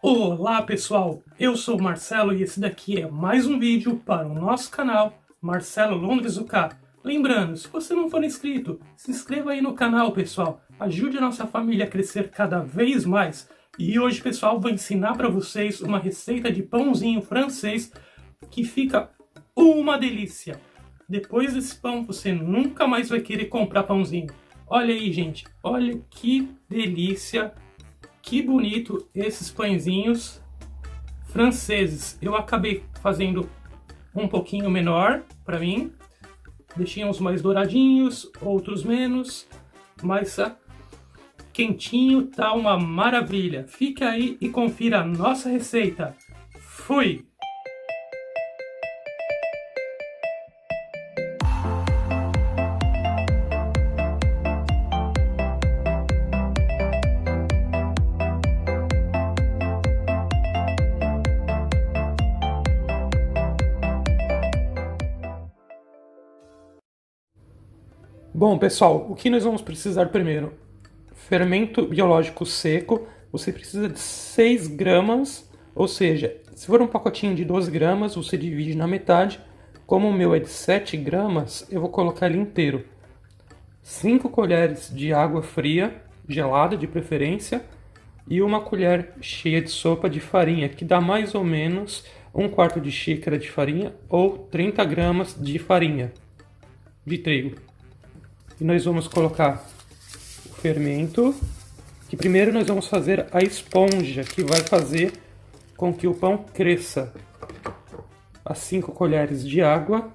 Olá pessoal, eu sou o Marcelo e esse daqui é mais um vídeo para o nosso canal Marcelo Londres UK. Lembrando, se você não for inscrito, se inscreva aí no canal pessoal, ajude a nossa família a crescer cada vez mais. E hoje pessoal, vou ensinar para vocês uma receita de pãozinho francês que fica uma delícia. Depois desse pão você nunca mais vai querer comprar pãozinho. Olha aí gente, olha que delícia. Que bonito esses pãezinhos franceses. Eu acabei fazendo um pouquinho menor para mim. Deixei uns mais douradinhos, outros menos. Mas quentinho, tá uma maravilha. Fica aí e confira a nossa receita. Fui! Bom, pessoal, o que nós vamos precisar primeiro? Fermento biológico seco, você precisa de 6 gramas, ou seja, se for um pacotinho de 12 gramas, você divide na metade. Como o meu é de 7 gramas, eu vou colocar ele inteiro. 5 colheres de água fria, gelada de preferência, e uma colher cheia de sopa de farinha, que dá mais ou menos 1/4 de xícara de farinha ou 30 gramas de farinha de trigo. E nós vamos colocar o fermento, que primeiro nós vamos fazer a esponja, que vai fazer com que o pão cresça. As 5 colheres de água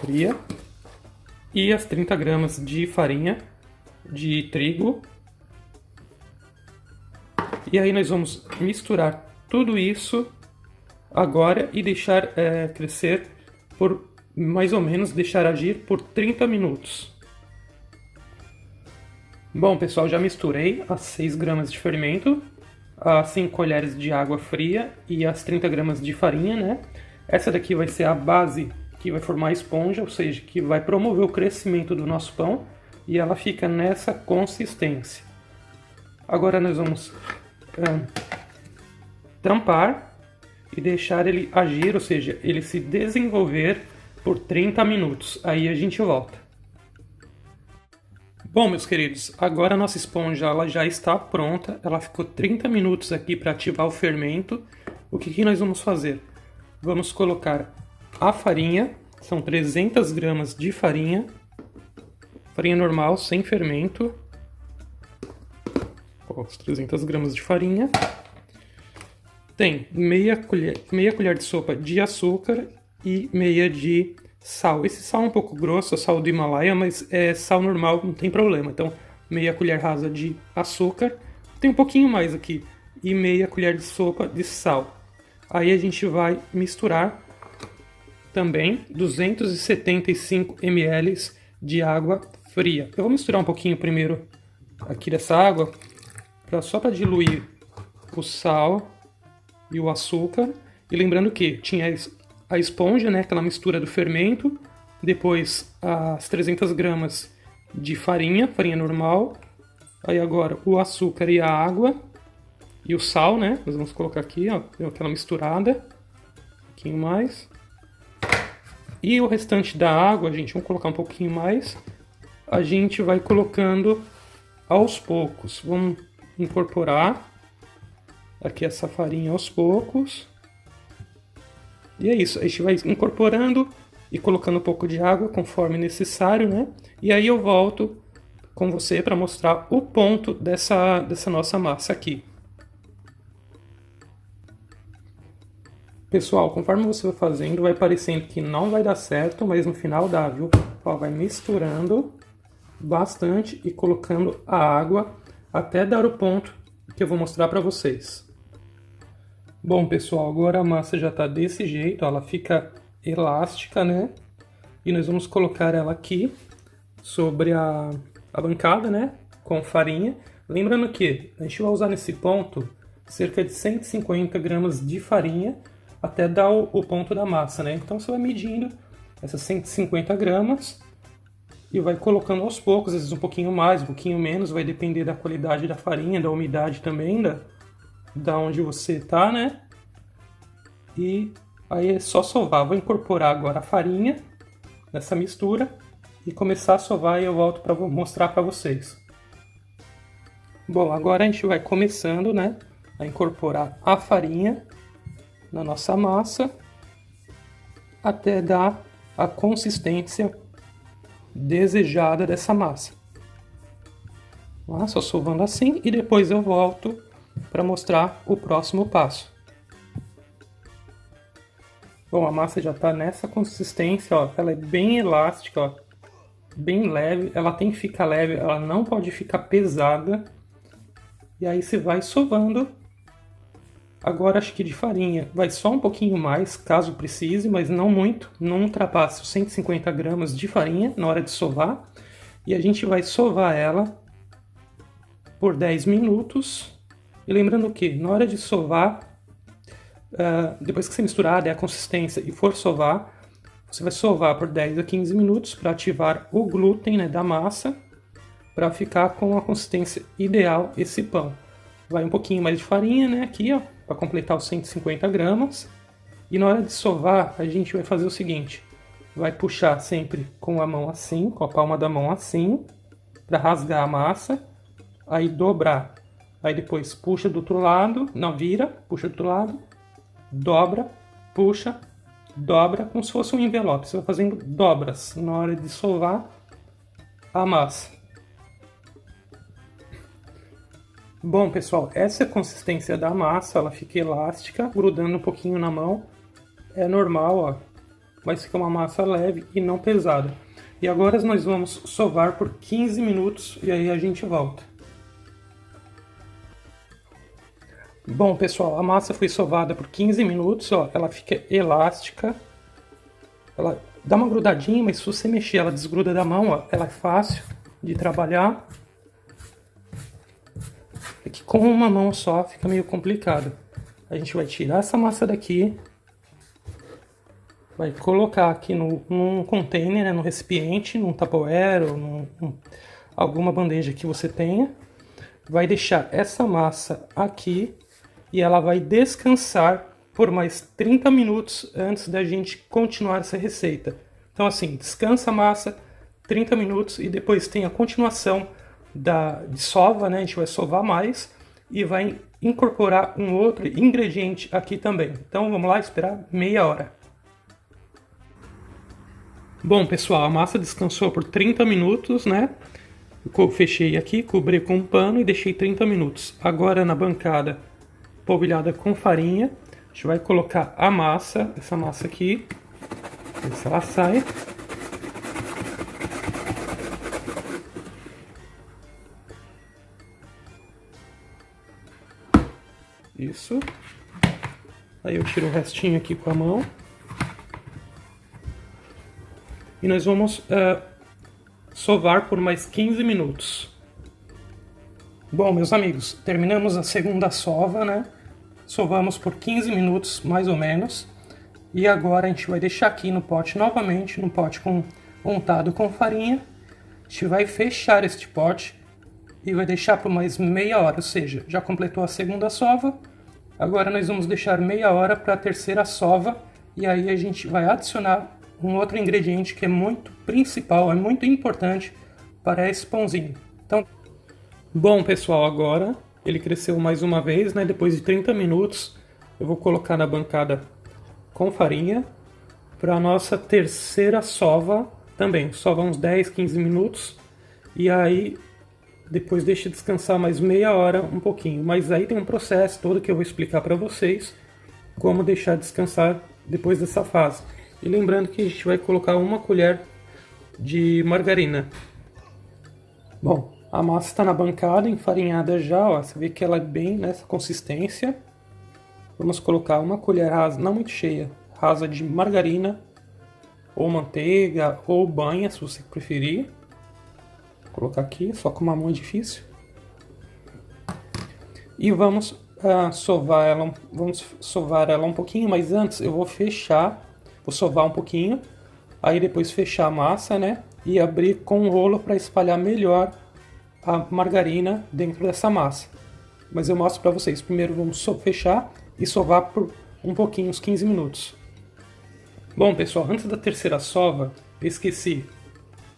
fria e as 30 gramas de farinha de trigo. E aí nós vamos misturar tudo isso agora e deixar crescer por mais ou menos, deixar agir por 30 minutos. Bom pessoal, já misturei as 6 gramas de fermento, as 5 colheres de água fria e as 30 gramas de farinha, né? Essa daqui vai ser a base que vai formar a esponja, ou seja, que vai promover o crescimento do nosso pão, e ela fica nessa consistência. Agora nós vamos tampar e deixar ele agir, ou seja, ele se desenvolver por 30 minutos. Aí a gente volta. Bom, meus queridos, agora a nossa esponja ela já está pronta. Ela ficou 30 minutos aqui para ativar o fermento. O que nós vamos fazer? Vamos colocar a farinha. São 300 gramas de farinha. Farinha normal, sem fermento. Os 300 gramas de farinha. Tem meia colher de sopa de açúcar e meia de sal. Esse sal é um pouco grosso, é sal do Himalaia, mas é sal normal, não tem problema. Então, meia colher rasa de açúcar, tem um pouquinho mais aqui, e meia colher de sopa de sal. Aí a gente vai misturar também 275 ml de água fria. Eu vou misturar um pouquinho primeiro aqui dessa água, só para diluir o sal e o açúcar. E lembrando que tinha a esponja, né, aquela mistura do fermento, depois as 300 gramas de farinha normal, aí agora o açúcar e a água, e o sal, né, nós vamos colocar aqui, ó, deu aquela misturada, um pouquinho mais, e o restante da água, gente, vamos colocar um pouquinho mais, a gente vai colocando aos poucos, vamos incorporar aqui essa farinha aos poucos. E é isso, a gente vai incorporando e colocando um pouco de água conforme necessário, né? E aí eu volto com você para mostrar o ponto dessa nossa massa aqui. Pessoal, conforme você vai fazendo, vai parecendo que não vai dar certo, mas no final dá, viu? Ó, vai misturando bastante e colocando a água até dar o ponto que eu vou mostrar para vocês. Bom, pessoal, agora a massa já está desse jeito, ó, ela fica elástica, né? E nós vamos colocar ela aqui sobre a bancada, né? Com farinha. Lembrando que a gente vai usar nesse ponto cerca de 150 gramas de farinha até dar o ponto da massa, né? Então você vai medindo essas 150 gramas e vai colocando aos poucos, às vezes um pouquinho mais, um pouquinho menos, vai depender da qualidade da farinha, da umidade também, da onde você tá, né? E aí é só sovar. Vou incorporar agora a farinha nessa mistura e começar a sovar e eu volto para mostrar para vocês. Bom, agora a gente vai começando, né, a incorporar a farinha na nossa massa até dar a consistência desejada dessa massa. Só sovando assim e depois eu volto para mostrar o próximo passo. Bom, a massa já está nessa consistência, ó, ela é bem elástica, ó, bem leve, ela tem que ficar leve, ela não pode ficar pesada. E aí você vai sovando. Agora acho que de farinha vai só um pouquinho mais, caso precise, mas não muito, não ultrapasse os 150 gramas de farinha na hora de sovar. E a gente vai sovar ela por 10 minutos. E lembrando que na hora de sovar, depois que você misturar, der a consistência e for sovar, você vai sovar por 10 a 15 minutos para ativar o glúten, né, da massa, para ficar com a consistência ideal esse pão. Vai um pouquinho mais de farinha, né, aqui, ó, para completar os 150 gramas. E na hora de sovar, a gente vai fazer o seguinte: vai puxar sempre com a mão assim, com a palma da mão assim, para rasgar a massa, aí dobrar. Aí depois puxa do outro lado, não, vira, puxa do outro lado, dobra, puxa, dobra, como se fosse um envelope. Você vai fazendo dobras na hora de sovar a massa. Bom, pessoal, essa é a consistência da massa, ela fica elástica, grudando um pouquinho na mão. É normal, ó, mas fica uma massa leve e não pesada. E agora nós vamos sovar por 15 minutos e aí a gente volta. Bom, pessoal, a massa foi sovada por 15 minutos, ó, ela fica elástica. Ela dá uma grudadinha, mas se você mexer, ela desgruda da mão, ó, ela é fácil de trabalhar. É que com uma mão só fica meio complicado. A gente vai tirar essa massa daqui, vai colocar aqui num container, né, num recipiente, num Tupperware ou alguma bandeja que você tenha. Vai deixar essa massa aqui e ela vai descansar por mais 30 minutos antes da gente continuar essa receita. Então assim, descansa a massa 30 minutos e depois tem a continuação de sova, né? A gente vai sovar mais e vai incorporar um outro ingrediente aqui também. Então vamos lá esperar meia hora. Bom, pessoal, a massa descansou por 30 minutos, né? Eu fechei aqui, cobri com um pano e deixei 30 minutos. Agora na bancada polvilhada com farinha, a gente vai colocar a massa, essa massa aqui, ver se ela sai. Isso. Aí eu tiro o restinho aqui com a mão. E nós vamos sovar por mais 15 minutos. Bom, meus amigos, terminamos a segunda sova, né? Sovamos por 15 minutos, mais ou menos. E agora a gente vai deixar aqui no pote novamente, no pote untado com farinha. A gente vai fechar este pote e vai deixar por mais meia hora, ou seja, já completou a segunda sova. Agora nós vamos deixar meia hora para a terceira sova e aí a gente vai adicionar um outro ingrediente que é muito principal, é muito importante para esse pãozinho. Então, bom, pessoal, agora ele cresceu mais uma vez, né? Depois de 30 minutos, eu vou colocar na bancada com farinha para a nossa terceira sova também. Sova uns 10, 15 minutos e aí depois deixa descansar mais meia hora, um pouquinho. Mas aí tem um processo todo que eu vou explicar para vocês como deixar descansar depois dessa fase. E lembrando que a gente vai colocar uma colher de margarina. Bom, a massa está na bancada, enfarinhada já, ó, você vê que ela é bem nessa consistência. Vamos colocar uma colher rasa, não muito cheia, rasa de margarina, ou manteiga, ou banha, se você preferir. Vou colocar aqui, só com uma mão é difícil. E vamos sovar ela um pouquinho, mas antes eu vou sovar um pouquinho, aí depois fechar a massa, né? e abrir com um rolo para espalhar melhor a margarina dentro dessa massa. Mas eu mostro para vocês. Primeiro vamos fechar e sovar por um pouquinho, uns 15 minutos. Bom, pessoal, antes da terceira sova, eu esqueci.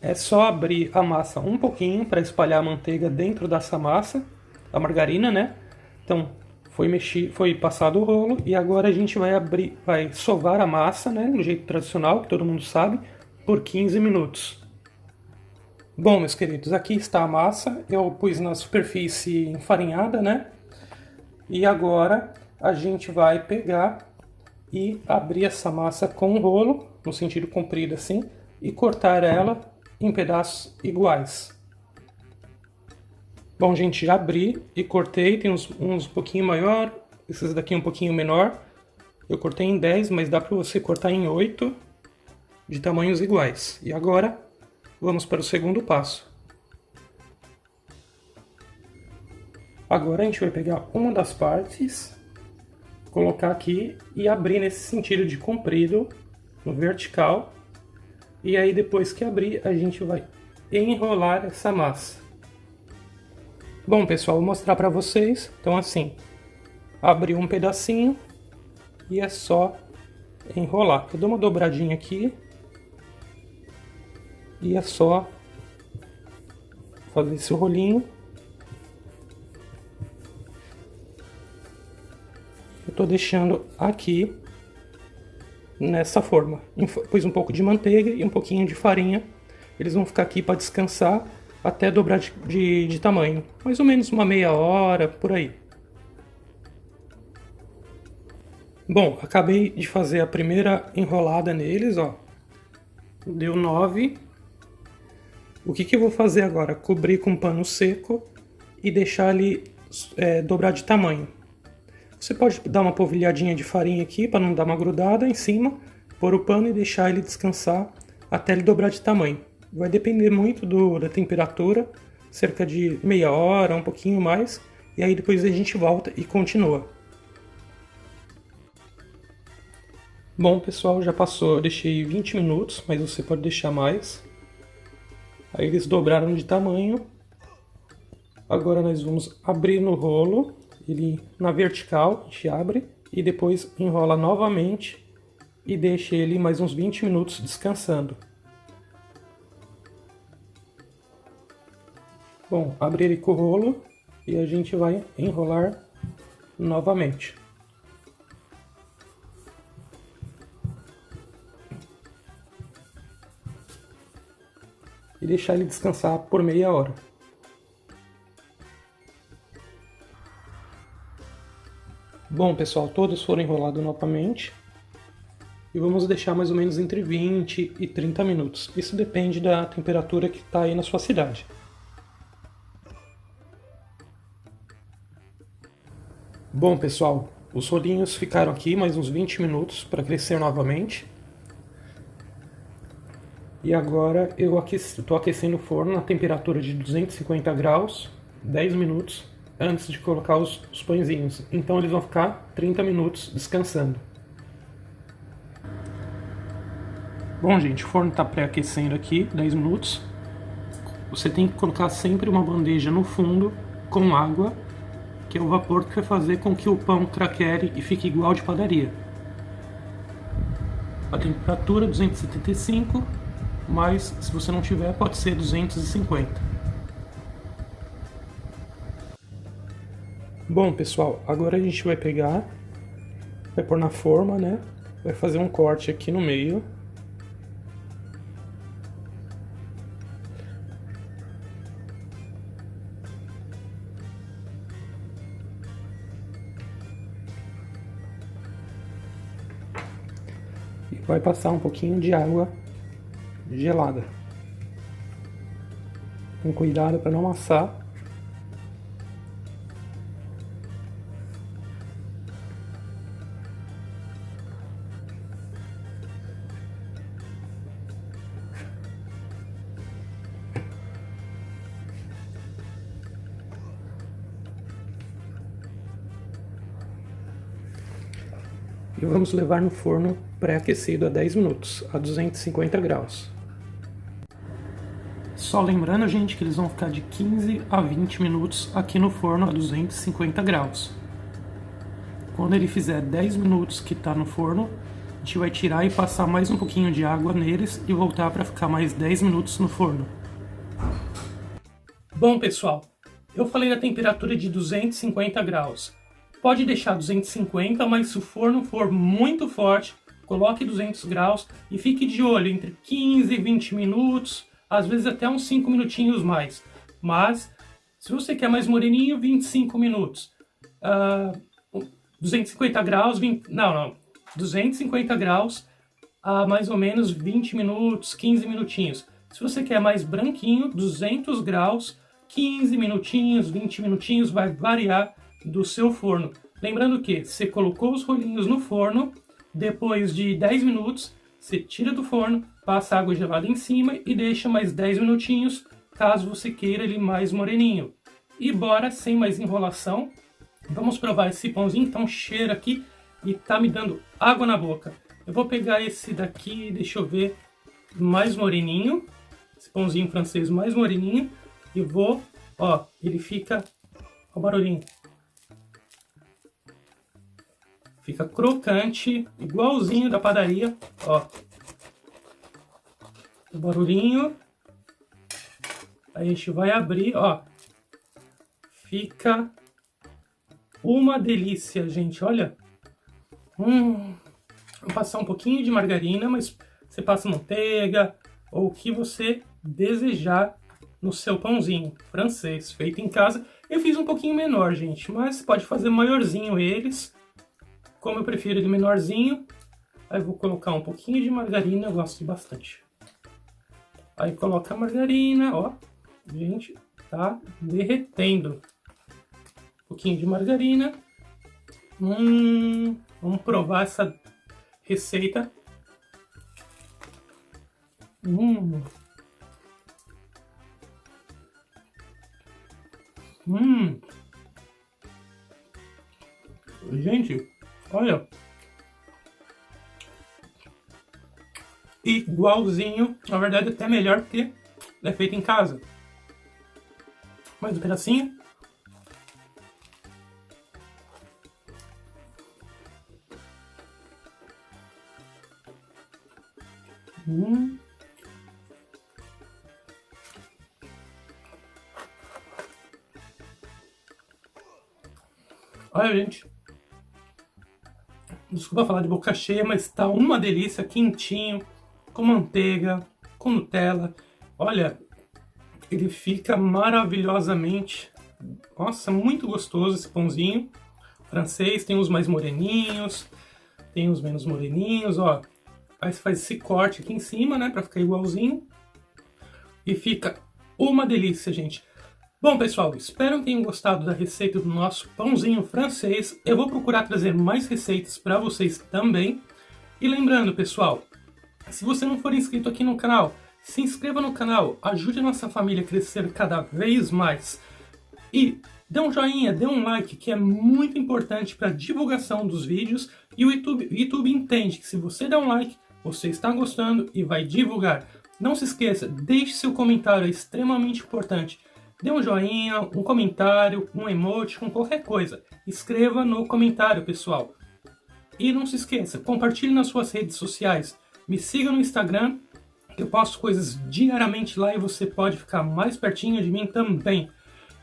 É só abrir a massa um pouquinho para espalhar a manteiga dentro dessa massa, a margarina, né? Então, foi passado o rolo e agora a gente vai sovar a massa, né, do jeito tradicional, que todo mundo sabe, por 15 minutos. Bom, meus queridos, aqui está a massa. Eu pus na superfície enfarinhada, né? E agora a gente vai pegar e abrir essa massa com um rolo, no sentido comprido assim, e cortar ela em pedaços iguais. Bom, gente, já abri e cortei, tem uns um pouquinho maior, esses daqui um pouquinho menor. Eu cortei em 10, mas dá para você cortar em 8 de tamanhos iguais. E agora vamos para o segundo passo. Agora a gente vai pegar uma das partes, colocar aqui e abrir nesse sentido de comprido, no vertical. E aí depois que abrir, a gente vai enrolar essa massa. Bom, pessoal, vou mostrar para vocês. Então assim, abri um pedacinho e é só enrolar. Eu dou uma dobradinha aqui e é só fazer esse rolinho. Eu tô deixando aqui nessa forma. Pus um pouco de manteiga e um pouquinho de farinha. Eles vão ficar aqui para descansar até dobrar de tamanho. Mais ou menos uma meia hora, por aí. Bom, acabei de fazer a primeira enrolada neles, ó. Deu 9. O que eu vou fazer agora? Cobrir com pano seco e deixar ele dobrar de tamanho. Você pode dar uma polvilhadinha de farinha aqui para não dar uma grudada em cima, pôr o pano e deixar ele descansar até ele dobrar de tamanho. Vai depender muito da temperatura, cerca de meia hora, um pouquinho mais, e aí depois a gente volta e continua. Bom, pessoal, já passou, eu deixei 20 minutos, mas você pode deixar mais. Aí eles dobraram de tamanho. Agora nós vamos abrir no rolo, ele na vertical, a gente abre e depois enrola novamente e deixa ele mais uns 20 minutos descansando. Bom, abre ele com o rolo e a gente vai enrolar novamente. E deixar ele descansar por meia hora. Bom, pessoal, todos foram enrolados novamente. E vamos deixar mais ou menos entre 20 e 30 minutos. Isso depende da temperatura que está aí na sua cidade. Bom, pessoal, os rolinhos ficaram aqui mais uns 20 minutos para crescer novamente. E agora eu estou aquecendo o forno na temperatura de 250 graus, 10 minutos, antes de colocar os pãezinhos. Então eles vão ficar 30 minutos descansando. Bom, gente, o forno está pré-aquecendo aqui, 10 minutos. Você tem que colocar sempre uma bandeja no fundo com água, que é o vapor que vai fazer com que o pão craquele e fique igual de padaria. A temperatura 275, mas se você não tiver, pode ser 250. Bom, pessoal, agora a gente vai pegar, vai pôr na forma, né? Vai fazer um corte aqui no meio. E vai passar um pouquinho de água gelada. Com cuidado para não amassar. E vamos levar no forno pré-aquecido a 10 minutos, a 250 graus. Só lembrando, gente, que eles vão ficar de 15 a 20 minutos aqui no forno a 250 graus. Quando ele fizer 10 minutos que está no forno, a gente vai tirar e passar mais um pouquinho de água neles e voltar para ficar mais 10 minutos no forno. Bom, pessoal, eu falei da temperatura de 250 graus. Pode deixar 250, mas se o forno for muito forte, coloque 200 graus e fique de olho entre 15 e 20 minutos, às vezes até uns 5 minutinhos mais. Mas, se você quer mais moreninho, 25 minutos. 250 graus, 250 graus a mais ou menos 20 minutos, 15 minutinhos. Se você quer mais branquinho, 200 graus, 15 minutinhos, 20 minutinhos, vai variar do seu forno. Lembrando que você colocou os rolinhos no forno, depois de 10 minutos, você tira do forno, passa água gelada em cima e deixa mais 10 minutinhos, caso você queira ele mais moreninho. E bora, sem mais enrolação, vamos provar esse pãozinho que tá um cheiro aqui e tá me dando água na boca. Eu vou pegar esse daqui, deixa eu ver, mais moreninho, esse pãozinho francês mais moreninho, e vou, ó, ele fica, ó o barulhinho. Fica crocante, igualzinho da padaria, ó. O barulhinho. Aí a gente vai abrir, ó. Fica uma delícia, gente, olha. Vou passar um pouquinho de margarina, mas você passa manteiga ou o que você desejar no seu pãozinho francês, feito em casa. Eu fiz um pouquinho menor, gente, mas você pode fazer maiorzinho eles. Como eu prefiro ele menorzinho, aí eu vou colocar um pouquinho de margarina, eu gosto bastante. Aí coloca a margarina, ó, gente, tá derretendo. Um pouquinho de margarina. Vamos provar essa receita. Gente, olha, igualzinho, na verdade até melhor porque é feito em casa. Mais um pedacinho. Olha, gente. Desculpa falar de boca cheia, mas tá uma delícia, quentinho, com manteiga, com Nutella. Olha, ele fica maravilhosamente, nossa, muito gostoso esse pãozinho francês. Tem os mais moreninhos, tem os menos moreninhos, ó. Aí você faz esse corte aqui em cima, né, pra ficar igualzinho. E fica uma delícia, gente. Bom, pessoal, espero que tenham gostado da receita do nosso pãozinho francês. Eu vou procurar trazer mais receitas para vocês também. E lembrando, pessoal, se você não for inscrito aqui no canal, se inscreva no canal, ajude a nossa família a crescer cada vez mais. E dê um joinha, dê um like, que é muito importante para a divulgação dos vídeos. E o YouTube entende que se você der um like, você está gostando e vai divulgar. Não se esqueça, deixe seu comentário, é extremamente importante. Dê um joinha, um comentário, um emoji, com qualquer coisa. Escreva no comentário, pessoal. E não se esqueça, compartilhe nas suas redes sociais. Me siga no Instagram, eu posto coisas diariamente lá e você pode ficar mais pertinho de mim também.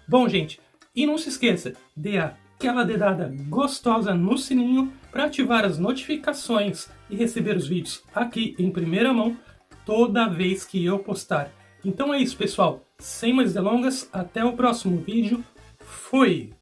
Bom, gente, e não se esqueça, dê aquela dedada gostosa no sininho para ativar as notificações e receber os vídeos aqui em primeira mão toda vez que eu postar. Então é isso, pessoal. Sem mais delongas, até o próximo vídeo. Fui!